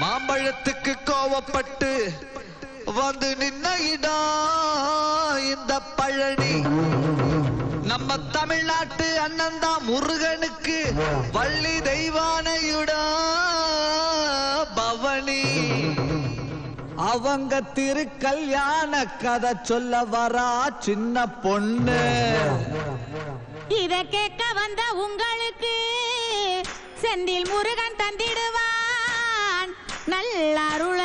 மாம்பழத்துக்கு கோவப்பட்டு வந்து நின்ன இடம் இந்த பழனி. நம்ம தமிழ்நாட்டு அண்ணன்தான் முருகனுக்கு வள்ளி தெய்வானையுடா பவனி. அவங்க திருக்கல்யாண கதை சொல்ல வரா சின்ன பொண்ணு. இத கேட்க வந்த உங்களுக்கு செந்தில் முருகன் தந்திடுவான் நல்ல அருள.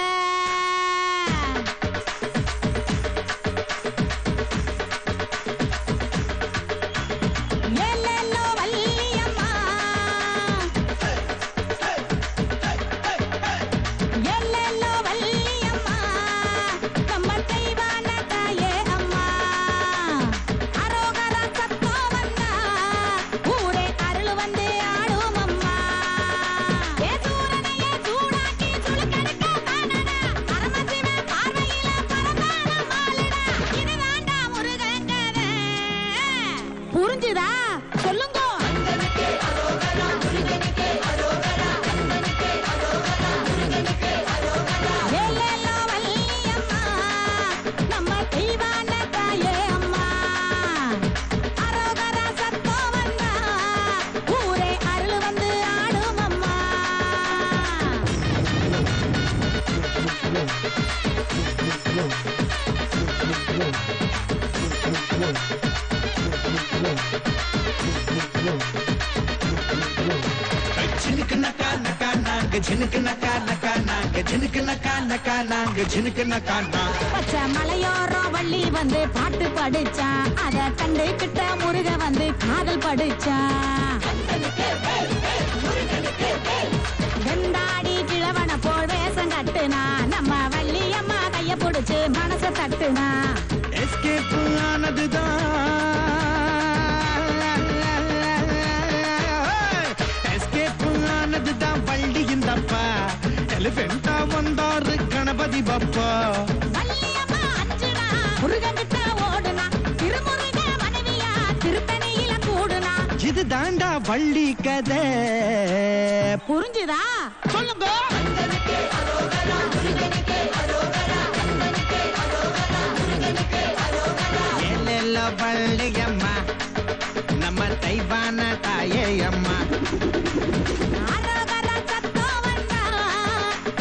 புரிஞ்சுதா? சொல்லுங்க. நம்ம தெய்வான தாயே அம்மா அரோகரா சத்தம் வந்தா ஊரே அருள் வந்து ஆடும் அம்மா. பச்சை மலையோரம் வள்ளி வந்து பாட்டு படிச்சா, அத கண்டுகிட்ட முருக வந்து காதல் படிச்சா. வெண்டாடி கிழவன போல் வேஷம் கட்டுனா, நம்ம வள்ளி அம்மா கைய பிடிச்சு மனச தட்டுனா. எஸ்கேப் ஆனதுதான் வள்ளி இந்தப்பா. எலிபெண்டா வந்தாரு கணபதி பப்பா. வள்ளியம்மா அஞ்சுனா முருகன்கிட்ட ஓடுனா, திருமுருக மனைவியா திருத்தணியில கூடுனா. இது தாண்டா வள்ளி கதை. புரிஞ்சுதா? சொல்லுங்க. வள்ளியம்மா நம்ம தெய்வான தாயே அம்மா. அரோகரா சத்தம் வந்தா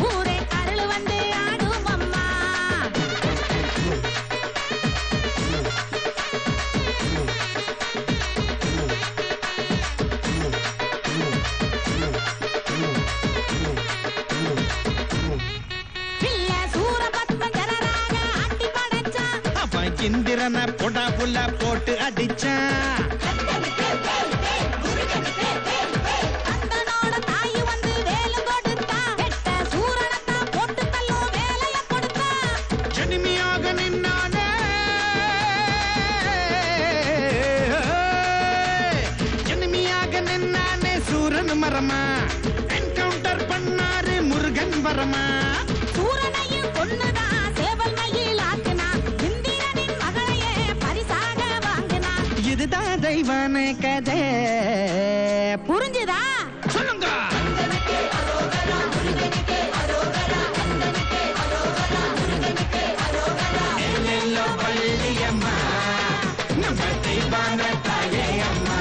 ஊரே அருள் வந்து ஆடும் அம்மா. பிள்ள சூரபத்மன் ஜனராக ஆட்டி படைச்சா, அவன் இந்திரனை பொடா புல்ல போட்டு அடிச்சான். அந்தனோட தாய் வந்து வேலை கொடுத்தா, எட்ட சூரனத்தான் போட்டு தள்ளும் வேலைய கொடுத்தா. ஜனிமியாக நின்னானே, ஜனிமியாக நின்னானே சூரன் மரமா. என்கவுண்டர் பண்ணாரு முருகன் வரமா. சூரனையும் கொன்னுதான் சேவல் மயில் ஆக்குனா, இந்திரனின் மகளையே பரிசாக வாங்கினா. இதுதான் தெய்வான கதை. புரிஞ்சுதா? சொல்லுங்க. வள்ளியம்மா நம்ம தெய்வான தாயே அம்மா.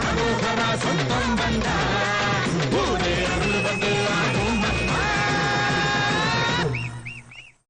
அரோகரா சொந்தம் வந்தா